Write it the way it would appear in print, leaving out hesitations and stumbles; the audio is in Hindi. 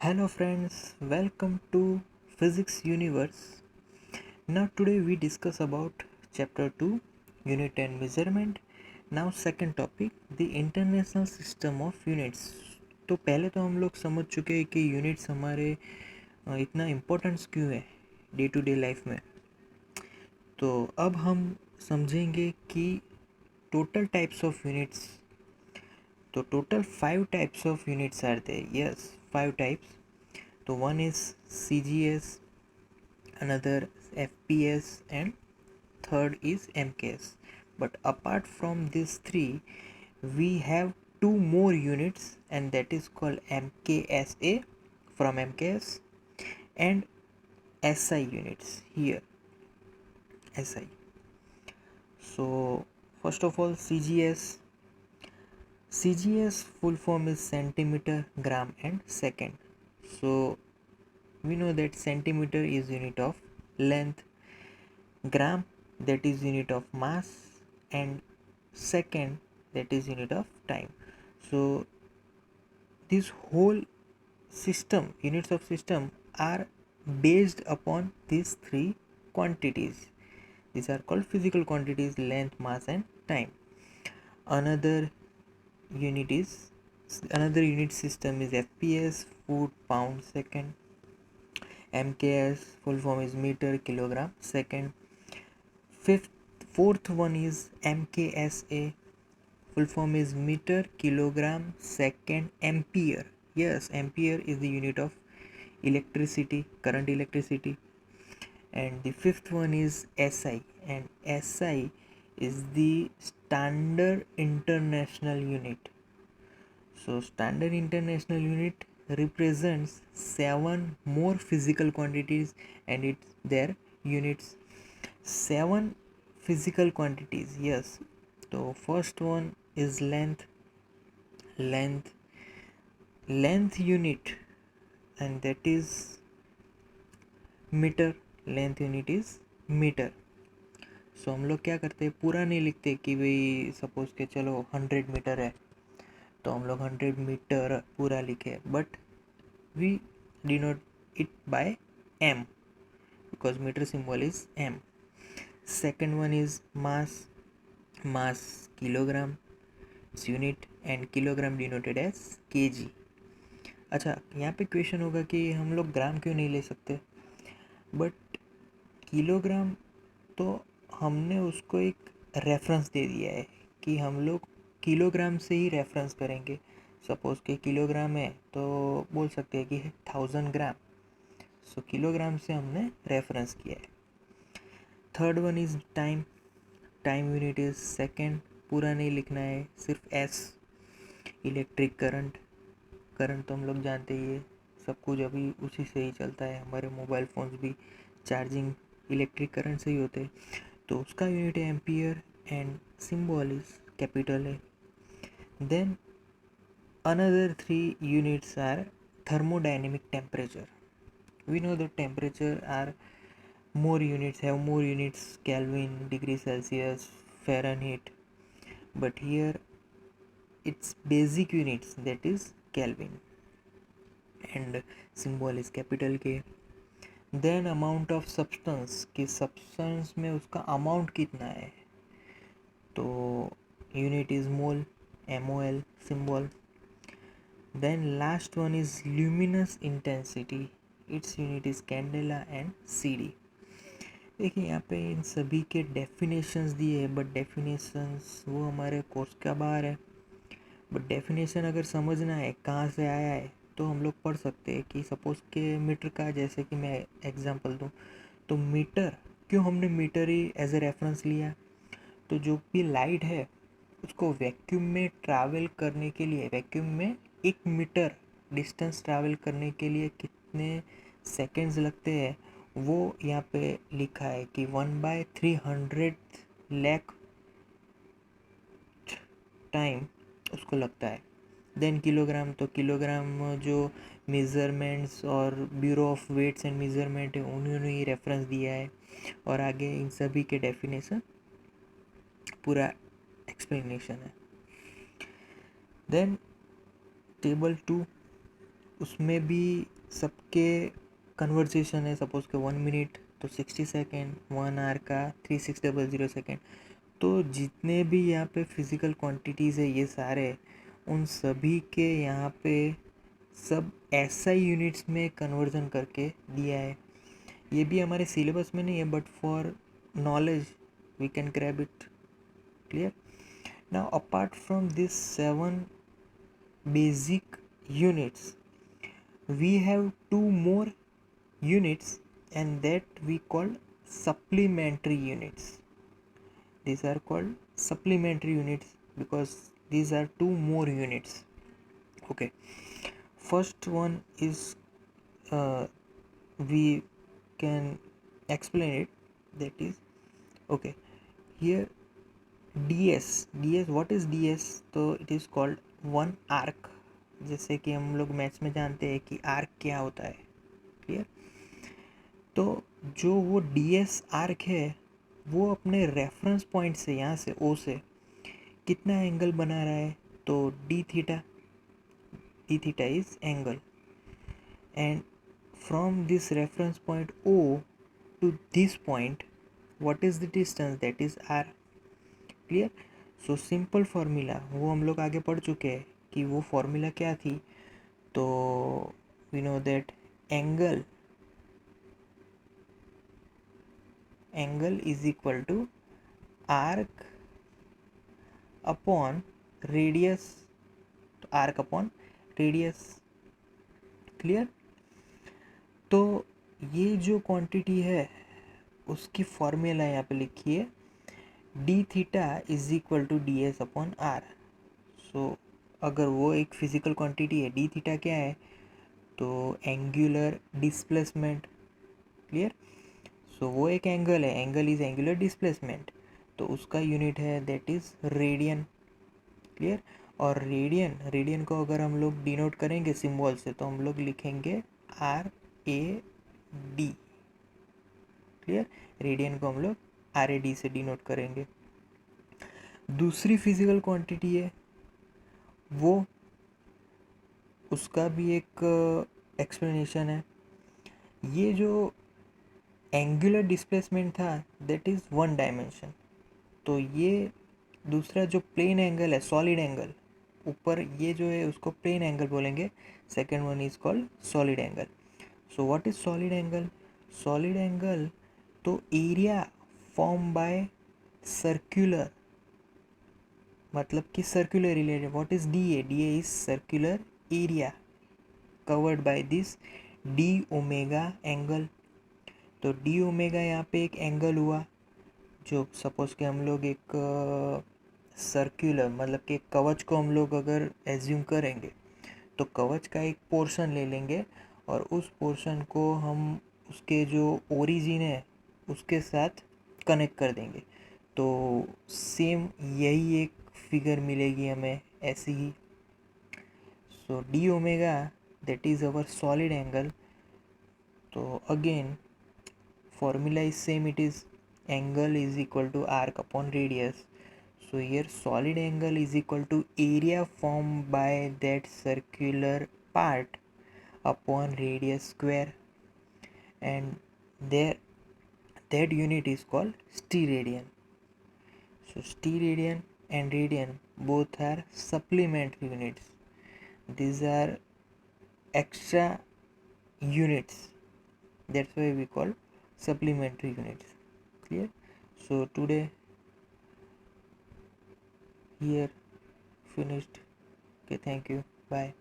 Hello friends, welcome to Physics Universe. Now today we discuss about chapter 2, unit and measurement. Now second topic, the international system of units. तो पहले तो हम लोग समझ चुके हैं कि यूनिट्स हमारे इतना इम्पोर्टेंस क्यों है डे टू डे लाइफ में। तो अब हम समझेंगे कि टोटल टाइप्स ऑफ यूनिट्स। तो total 5 types of units are there, yes 5 types. So one is CGS, another FPS, and third is MKS. But apart from these three, we have two more units, and that is called MKSA from MKS and SI units here. SI. So first of all, CGS. CGS full form is centimeter, gram, and second. So we know that centimeter is unit of length, gram that is unit of mass, and second that is unit of time. So this whole system, units of system, are based upon these three quantities. These are called physical quantities: length, mass, and time. Another unit is another unit system is FPS, foot, pound, second. MKS full form is meter, kilogram, second. Fifth, fourth one is MKSA. Full form is meter, kilogram, second, ampere. Yes, ampere is the unit of electricity, current electricity. And the fifth one is SI. And SI is the standard international unit. So standard international unit represents 7 more physical quantities and it's their units. 7 physical quantities, yes. So first one is length. length Length unit, and that is metre. Length unit is metre. So हम लोग क्या करते हैं, पूरा नहीं लिखते कि भाई सपोज के चलो 100 मीटर है तो हम लोग 100 मीटर पूरा लिखे, but we denote it by M because meter symbol is m. Second one is mass. Mass kilogram its unit and kilogram denoted as kg. अच्छा, यहाँ पे क्वेश्चन होगा कि हम लोग ग्राम क्यों नहीं ले सकते, बट किलोग्राम तो हमने उसको एक रेफरेंस दे दिया है कि हम लोग किलोग्राम से ही रेफरेंस करेंगे. सपोज के किलोग्राम है तो बोल सकते हैं कि 1000 ग्राम. सो किलोग्राम से हमने रेफरेंस किया है. Third one is time. Time unit is second. पूरा नहीं लिखना है, सिर्फ एस. Electric current. करंट तो हम लोग जानते ही है, सब कुछ अभी उसी से ही चलता है. हमारे मोबाइल फ़ोन्स भी चार्जिंग इलेक्ट्रिक करंट से ही होते हैं. तो उसका यूनिट है ampere and symbol is capital है. Then another 3 units are thermodynamic temperature. We know that temperature are more units, have more units: Kelvin, degree Celsius, Fahrenheit. But here its basic units, that is Kelvin, and symbol is capital K. Then amount of substance, कि सब्सटेंस में उसका अमाउंट कितना है, तो unit is mole, MOL symbol. Then last one is luminous intensity. Its unit is candela and CD. देखिए यहाँ पे इन सभी के डेफिनेशंस दिए हैं, बट डेफिनेशंस वो हमारे कोर्स का बाहर है. बट डेफिनेशन अगर समझना है कहाँ से आया है तो हम लोग पढ़ सकते हैं कि सपोज़ के मीटर का, जैसे कि मैं एग्जांपल दूँ तो मीटर, क्यों हमने मीटर ही एज ए रेफरेंस लिया, तो जो भी लाइट है उसको वैक्यूम में ट्रैवल करने के लिए, वैक्यूम में 1 मीटर डिस्टेंस ट्रैवल करने के लिए कितने सेकेंड्स लगते हैं, वो यहाँ पे लिखा है कि 1/300 लाख टाइम उसको लगता है. देन किलोग्राम, तो किलोग्राम जो मेज़रमेंट्स और bureau of weights and measurement है उन्होंने ही रेफरेंस दिया है, और आगे इन सभी के डेफिनेशन पूरा एक्सप्लेनेशन है. देन टेबल 2, उसमें भी सबके कन्वर्सेशन है, सपोज के 1 मिनट तो 60 सेकेंड, 1 आवर का 3600 सेकेंड। तो जितने भी यहाँ पे फिज़िकल क्वांटिटीज़ है ये सारे, उन सभी के यहाँ पे सब SI यूनिट्स में कन्वर्जन करके दिया है। ये भी हमारे सिलेबस में नहीं है, but for knowledge we can grab it. Clear? Now apart from this 7 basic units, we have 2 more units, and that we call supplementary units. These are called supplementary units because these are 2 more units. Okay, first one is we can explain it, that is, okay, here ds, what is ds? तो it is called 1 arc। जैसे कि हम लोग मैथ्स में जानते हैं कि आर्क क्या होता है। क्लियर? तो जो वो ds आर्क है वो अपने रेफरेंस पॉइंट से, यहाँ से ओ से कितना एंगल बना रहा है? तो D theta is angle, and from this reference point O to this point what is the distance? That is R. Clear? So simple formula वो हम लोग आगे पढ़ चुके हैं कि वो फार्मूला क्या थी। तो we know that angle is equal to arc upon radius, arc upon radius. Clear? तो ये जो क्वांटिटी है उसकी फॉर्मूला यहाँ पे लिखिए, D theta is equal to D S upon R. So अगर वो एक फिजिकल क्वांटिटी है, डी थीटा क्या है? तो एंगुलर डिस्प्लेसमेंट। क्लियर? सो वो एक एंगल है, एंगल इज एंगुलर डिस्प्लेसमेंट, तो उसका यूनिट है दैट इज रेडियन। क्लियर? और रेडियन को अगर हम लोग डिनोट करेंगे सिंबल से तो हम लोग लिखेंगे RAD। क्लियर? रेडियन को हम लोग RAD से डिनोट करेंगे। दूसरी फिजिकल क्वांटिटी है वो, उसका भी एक एक्सप्लेनेशन है। ये जो एंगुलर डिस्प्लेसमेंट था दैट इज़ 1 डायमेंशन। तो ये दूसरा जो प्लेन एंगल है, सॉलिड एंगल, ऊपर ये जो है उसको प्लेन एंगल बोलेंगे। Second one is called solid angle. So what is solid angle? Solid angle तो एरिया फॉर्म बाय सर्कुलर, मतलब कि circular related. What is DA? DA is circular area covered by this D omega angle. तो डी ओमेगा यहाँ पे एक एंगल हुआ, जो सपोज कि हम लोग एक सर्कुलर, मतलब कि कवच को हम लोग अगर एज्यूम करेंगे तो कवच का एक पोर्शन ले लेंगे और उस पोर्शन को हम उसके जो ओरिजिन है उसके साथ कनेक्ट कर देंगे, तो सेम यही एक फिगर मिलेगी हमें ऐसी ही। So D omega that is our solid angle. तो again formula is same, it is angle is equal to arc upon radius. So here solid angle is equal to area formed by that circular part upon radius square, and there that unit is called steradian. So steradian and radian both are supplementary units. These are extra units, that's why we call supplementary units. Clear? So today here finished. Okay, thank you, bye.